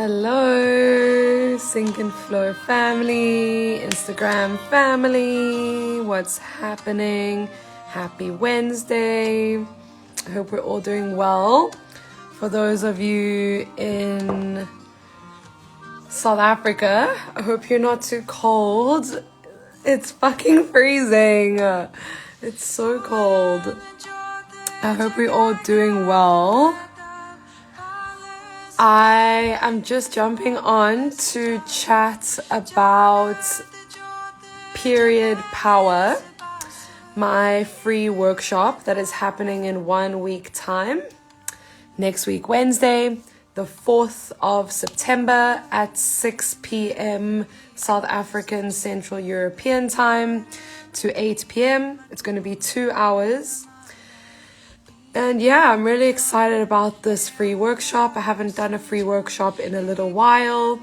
Hello, Sync and Flow family, Instagram family, what's happening? Happy Wednesday. I hope we're all doing well. For those of you in South Africa, I hope you're not too cold. It's fucking freezing. It's so cold. I hope we're all doing well. I am just jumping on to chat about Period Power, my free workshop that is happening in 1 week time. Next week, Wednesday, the 4th of September at 6 p.m. South African Central European time to 8 p.m. It's going to be 2 hours. And yeah, I'm really excited about this free workshop. I haven't done a free workshop in a little while.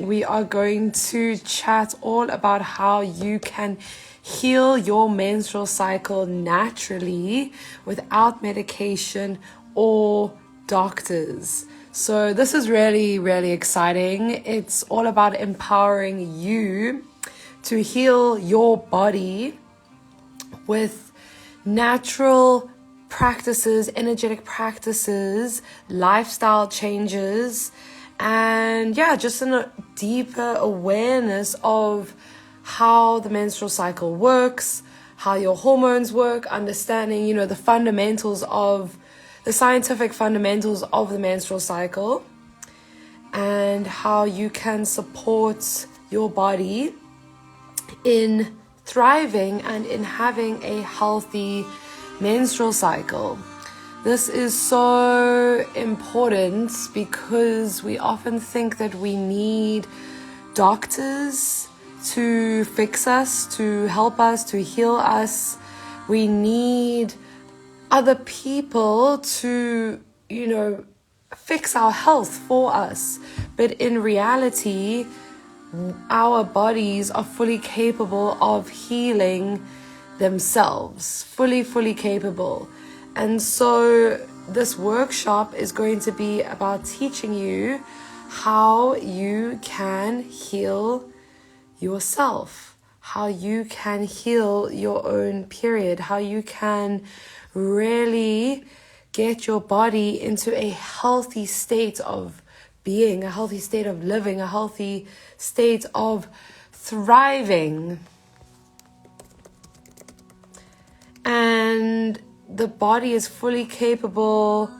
We are going to chat all about how you can heal your menstrual cycle naturally without medication or doctors. So this is really, really exciting. It's all about empowering you to heal your body with natural practices, energetic practices, lifestyle changes, and yeah, just a deeper awareness of how the menstrual cycle works, how your hormones work, understanding, the fundamentals of the scientific fundamentals of the menstrual cycle, and how you can support your body in thriving and in having a healthy menstrual cycle. This is so important because we often think that we need doctors to fix us, to help us, to heal us. We need other people to, fix our health for us. But in reality, our bodies are fully capable of healing themselves, fully capable. And so this workshop is going to be about teaching you how you can heal yourself, how you can heal your own period, how you can really get your body into a healthy state of being, a healthy state of living, a healthy state of thriving. And the body is fully capable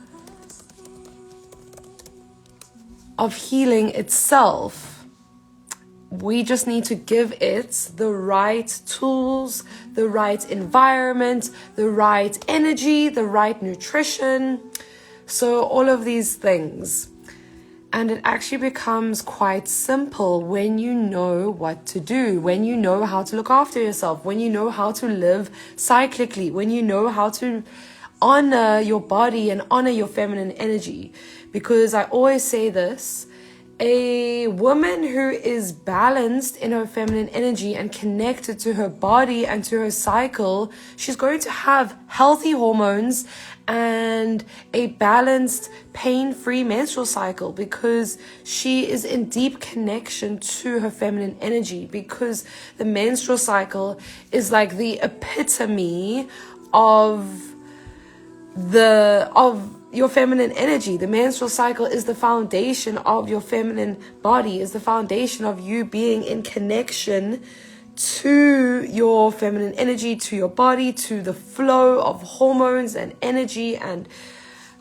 of healing itself. We just need to give it the right tools, the right environment, the right energy, the right nutrition. So all of these things. And it actually becomes quite simple when you know what to do, when you know how to look after yourself, when you know how to live cyclically, when you know how to honor your body and honor your feminine energy. Because I always say this, a woman who is balanced in her feminine energy and connected to her body and to her cycle, she's going to have healthy hormones and a balanced, pain-free menstrual cycle because she is in deep connection to her feminine energy, because the menstrual cycle is like the epitome of your feminine energy. The menstrual cycle is the foundation of your feminine body, is the foundation of you being in connection to your feminine energy, to your body, to the flow of hormones and energy and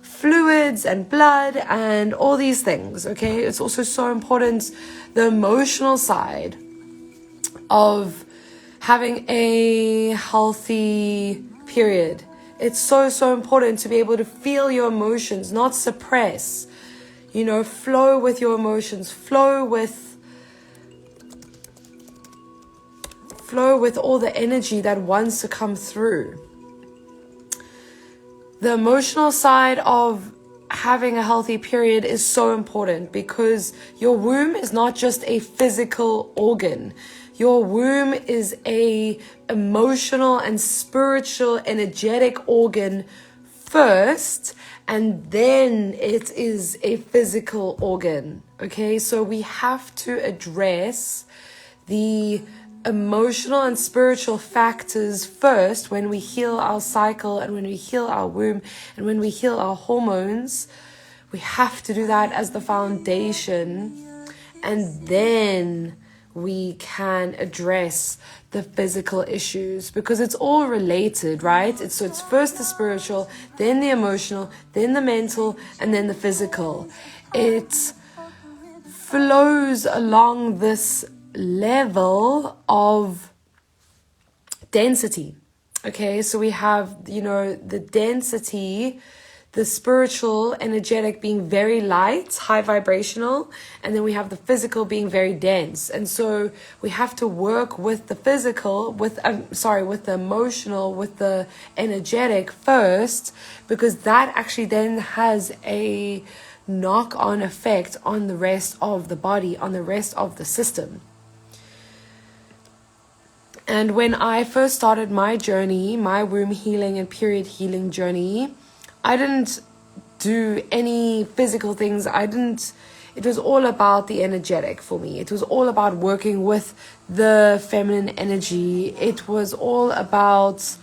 fluids and blood and all these things, okay? It's also so important, the emotional side of having a healthy period. It's so important to be able to feel your emotions, not suppress, flow with your emotions, flow with all the energy that wants to come through. The emotional side of having a healthy period is so important because your womb is not just a physical organ. Your womb is a emotional and spiritual, energetic organ first, and then it is a physical organ. Okay, so we have to address the emotional and spiritual factors first when we heal our cycle and when we heal our womb and when we heal our hormones. We have to do that as the foundation, and then we can address the physical issues, because it's all related, right? It's first the spiritual, then the emotional, then the mental, and then the physical. It flows along this level of density. Okay, so we have, the density, the spiritual, energetic being very light, high vibrational, and then we have the physical being very dense. And so we have to work with the physical, with the emotional, with the energetic first, because that actually then has a knock-on effect on the rest of the body, on the rest of the system. And when I first started my journey, my womb healing and period healing journey, I didn't do any physical things. It was all about the energetic for me. It was all about working with the feminine energy. It was all about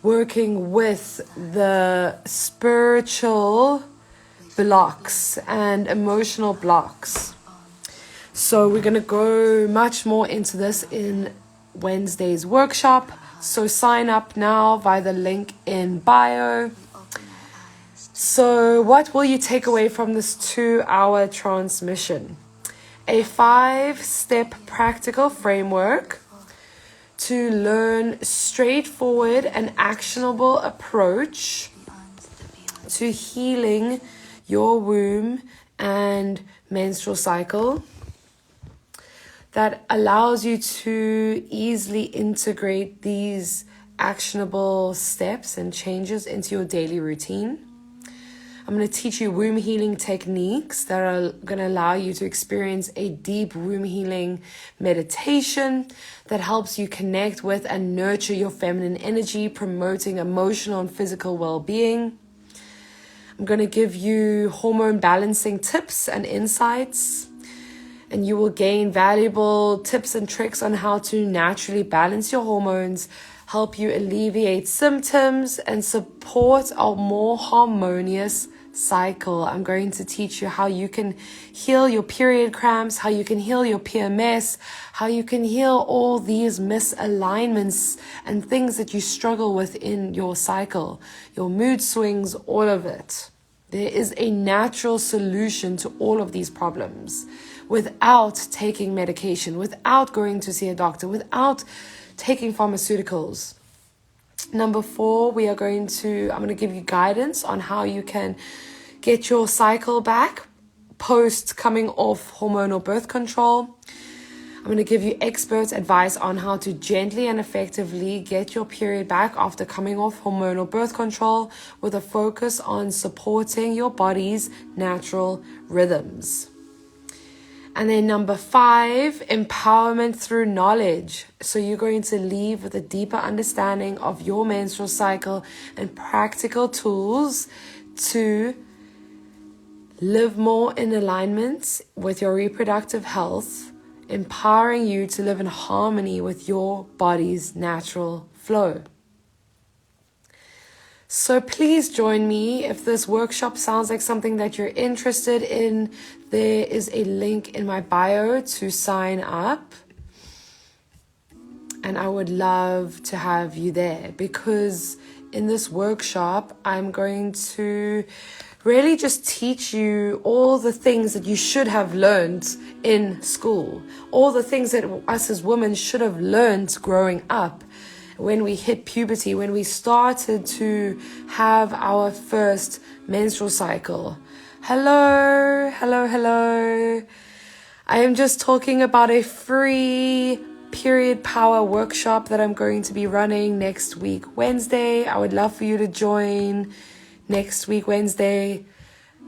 working with the spiritual blocks and emotional blocks. So we're going to go much more into this in Wednesday's workshop. So sign up now via the link in bio. So what will you take away from this 2-hour transmission? A 5-step practical framework to learn straightforward and actionable approach to healing your womb and menstrual cycle that allows you to easily integrate these actionable steps and changes into your daily routine. I'm going to teach you womb healing techniques that are going to allow you to experience a deep womb healing meditation that helps you connect with and nurture your feminine energy, promoting emotional and physical well-being. I'm going to give you hormone balancing tips and insights, and you will gain valuable tips and tricks on how to naturally balance your hormones, help you alleviate symptoms, and support a more harmonious cycle. I'm going to teach you how you can heal your period cramps, how you can heal your PMS, how you can heal all these misalignments and things that you struggle with in your cycle, your mood swings, all of it. There is a natural solution to all of these problems without taking medication, without going to see a doctor, without taking pharmaceuticals. Number 4, I'm going to give you guidance on how you can get your cycle back post coming off hormonal birth control. I'm going to give you expert advice on how to gently and effectively get your period back after coming off hormonal birth control, with a focus on supporting your body's natural rhythms. And then number 5, empowerment through knowledge. So you're going to leave with a deeper understanding of your menstrual cycle and practical tools to live more in alignment with your reproductive health, empowering you to live in harmony with your body's natural flow. So please join me if this workshop sounds like something that you're interested in. There is a link in my bio to sign up. And I would love to have you there, because in this workshop, I'm going to really just teach you all the things that you should have learned in school, all the things that us as women should have learned growing up. When we hit puberty, when we started to have our first menstrual cycle. Hello. I am just talking about a free period power workshop that I'm going to be running next week, Wednesday. I would love for you to join next week, Wednesday,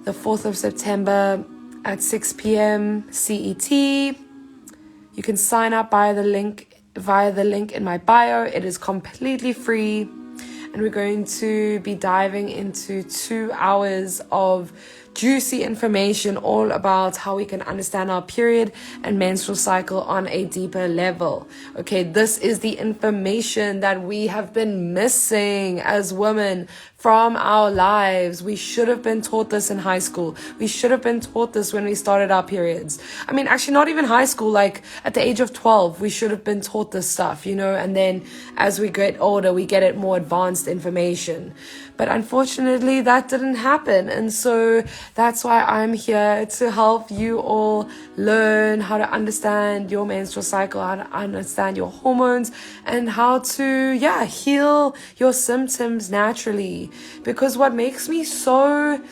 the 4th of September at 6 p.m. CET. You can sign up via the link in my bio. It is completely free. And and we're going to be diving into 2 hours of juicy information all about how we can understand our period and menstrual cycle on a deeper level. Okay, this is the information that we have been missing as women from our lives. We should have been taught this in high school. We should have been taught this when we started our periods. I mean, actually not even high school, like at the age of 12, we should have been taught this stuff, and then as we get older, we get it more advanced information. But unfortunately, that didn't happen. And so that's why I'm here to help you all learn how to understand your menstrual cycle, how to understand your hormones, and how to, heal your symptoms naturally. Because what makes me so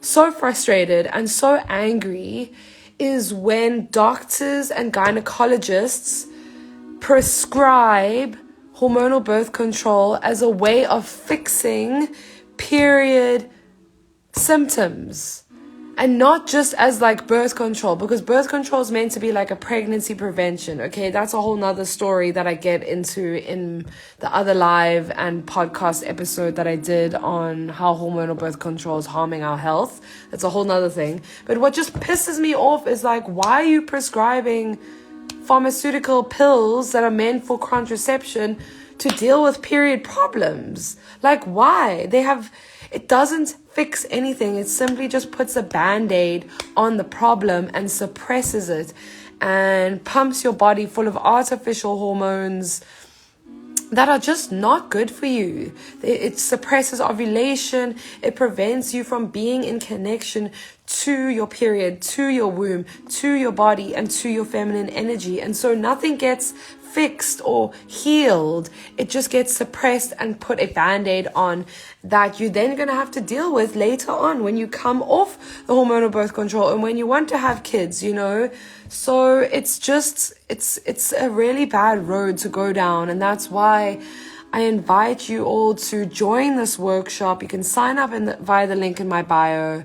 frustrated and so angry is when doctors and gynecologists prescribe hormonal birth control as a way of fixing period symptoms, and not just as like birth control, because birth control is meant to be like a pregnancy prevention. Okay, that's a whole nother story that I get into in the other live and podcast episode that I did on how hormonal birth control is harming our health. That's a whole nother thing. But what just pisses me off is like, why are you prescribing pharmaceutical pills that are meant for contraception to deal with period problems? Like, why? It doesn't fix anything. It simply just puts a band-aid on the problem and suppresses it and pumps your body full of artificial hormones that are just not good for you. It suppresses ovulation. It prevents you from being in connection to your period, to your womb, to your body, and to your feminine energy. And so nothing gets fixed or healed. It just gets suppressed and put a band-aid on that you're then going to have to deal with later on when you come off the hormonal birth control and when you want to have kids, So it's a really bad road to go down. And that's why I invite you all to join this workshop. You can sign up via the link in my bio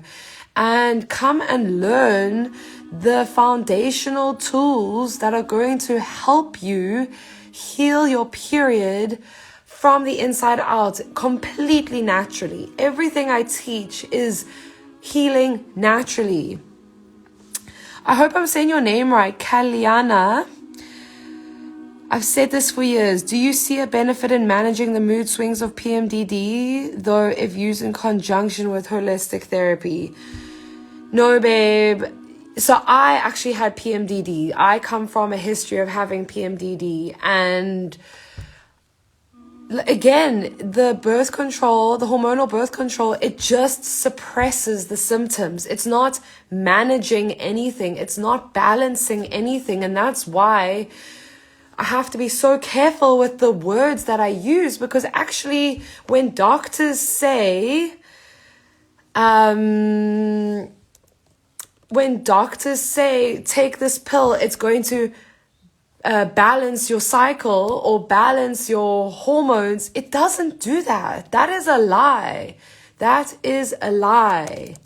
and come and learn the foundational tools that are going to help you heal your period from the inside out completely naturally. Everything I teach is healing naturally. I hope I'm saying your name right, Kalyana. I've said this for years. Do you see a benefit in managing the mood swings of PMDD, though if used in conjunction with holistic therapy? No, babe. So I actually had PMDD. I come from a history of having PMDD. And again, the birth control, the hormonal birth control, it just suppresses the symptoms. It's not managing anything. It's not balancing anything. And that's why I have to be so careful with the words that I use, because actually when doctors say, take this pill, it's going to balance your cycle or balance your hormones, it doesn't do that. That is a lie. That is a lie.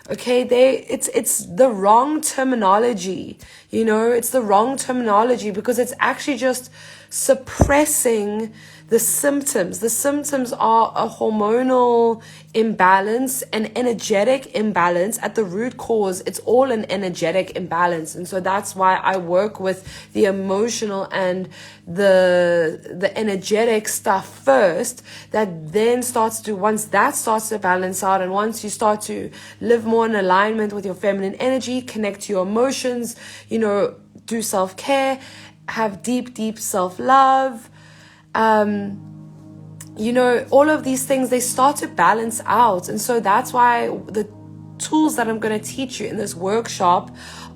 Okay, it's the wrong terminology. It's the wrong terminology because it's actually just suppressing the symptoms. The symptoms are a hormonal imbalance, an energetic imbalance. At the root cause, it's all an energetic imbalance. And so that's why I work with the emotional and the energetic stuff first, that then once that starts to balance out, and once you start to live more in alignment with your feminine energy, connect to your emotions, do self-care, have deep self-love, all of these things, they start to balance out. And so that's why the tools that I'm going to teach you in this workshop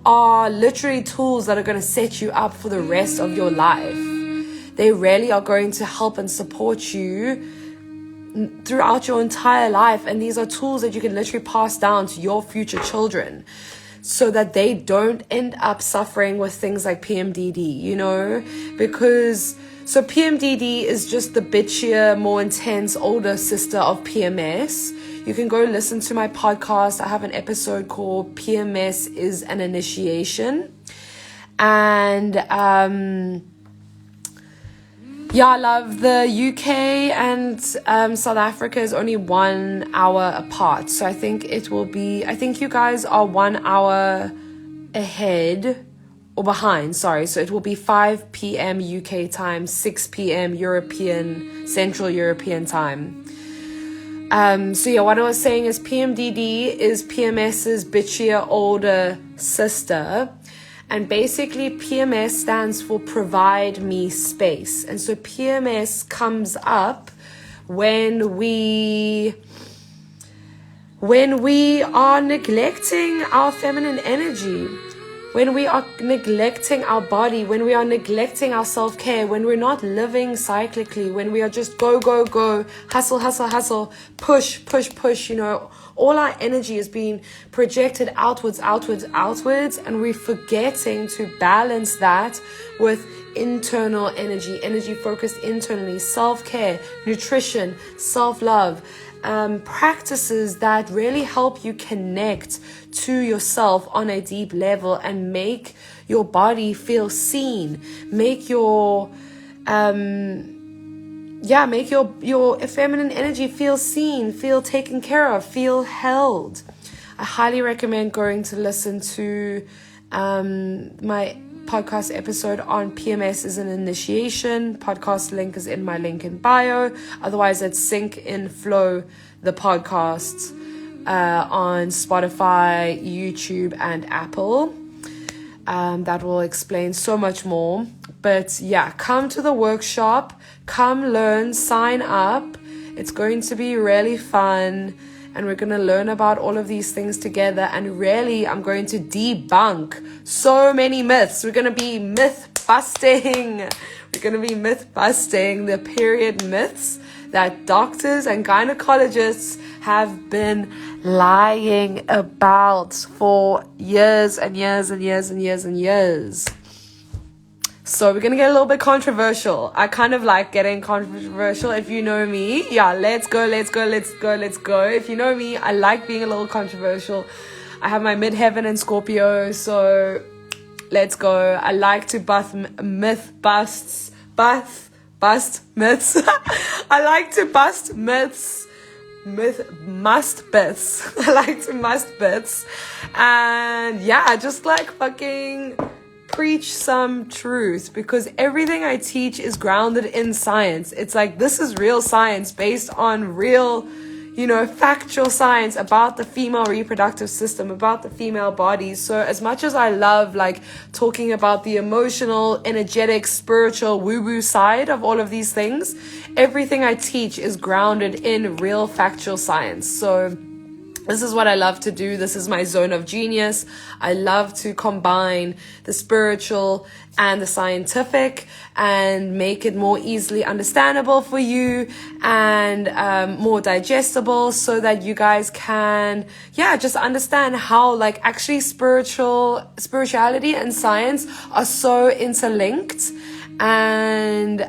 are literally tools that are going to set you up for the rest of your life. They really are going to help and support you throughout your entire life. And these are tools that you can literally pass down to your future children, so that they don't end up suffering with things like PMDD, because so PMDD is just the bitchier, more intense, older sister of PMS. You can go listen to my podcast. I have an episode called PMS is an Initiation. And Yeah, love, the UK and South Africa is only 1 hour apart. So I think you guys are 1 hour ahead or behind, sorry. So it will be 5 p.m. UK time, 6 p.m. Central European time. So yeah, what I was saying is PMDD is PMS's bitchier older sister. And basically PMS stands for provide me space. And so PMS comes up when we are neglecting our feminine energy, when we are neglecting our body, when we are neglecting our self-care, when we're not living cyclically, when we are just go, go, go, hustle, hustle, hustle, push, push, push, all our energy is being projected outwards, and we're forgetting to balance that with internal energy focused internally, self-care, nutrition, self-love, practices that really help you connect to yourself on a deep level and make your body feel seen, make your feminine energy feel seen, feel taken care of, feel held. I highly recommend going to listen to my podcast episode on PMS is an initiation. Podcast link is in my link in bio. Otherwise, it's Sync in Flow, the podcast, on Spotify, YouTube, and Apple. That will explain so much more. But yeah, come to the workshop, come learn, sign up. It's going to be really fun. And we're going to learn about all of these things together. And really, I'm going to debunk so many myths. We're going to be myth busting. We're going to be myth busting the period myths that doctors and gynecologists have been lying about for years and years and years and years and years. So we're going to get a little bit controversial. I kind of like getting controversial. If you know me, yeah, let's go. If you know me, I like being a little controversial. I have my midheaven in Scorpio, so let's go. I like to bust myths. I like to bust myths. Must bits. I like to must bits. And yeah, just like fucking preach some truth, because everything I teach is grounded in science. It's like, this is real science based on real, factual science about the female reproductive system, about the female body. So as much as I love like talking about the emotional, energetic, spiritual, woo-woo side of all of these things, everything I teach is grounded in real factual science. So this is what I love to do. This is my zone of genius. I love to combine the spiritual and the scientific and make it more easily understandable for you and more digestible, so that you guys can, just understand how like actually spirituality and science are so interlinked and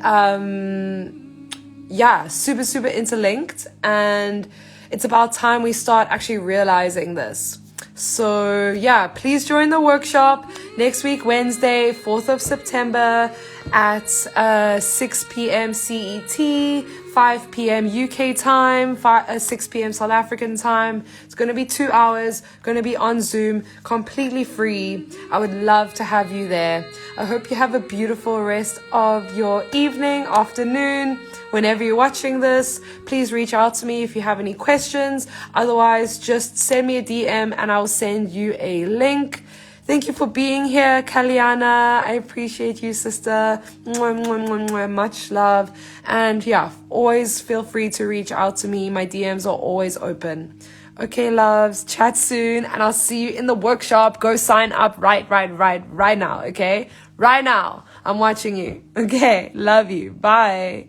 super, super interlinked. And it's about time we start actually realizing this. So yeah, please join the workshop next week, Wednesday, 4th of September at 6 p.m. CET, 5 p.m. UK time, 6 p.m. South African time. It's going to be 2 hours, going to be on Zoom, completely free. I would love to have you there. I hope you have a beautiful rest of your evening, afternoon. Whenever you're watching this, please reach out to me if you have any questions. Otherwise, just send me a DM and I'll send you a link. Thank you for being here, Kalyana. I appreciate you, sister. Mwah, mwah, mwah, mwah. Much love. And yeah, always feel free to reach out to me. My DMs are always open. Okay, loves. Chat soon. And I'll see you in the workshop. Go sign up right now, okay? Right now. I'm watching you. Okay, love you. Bye.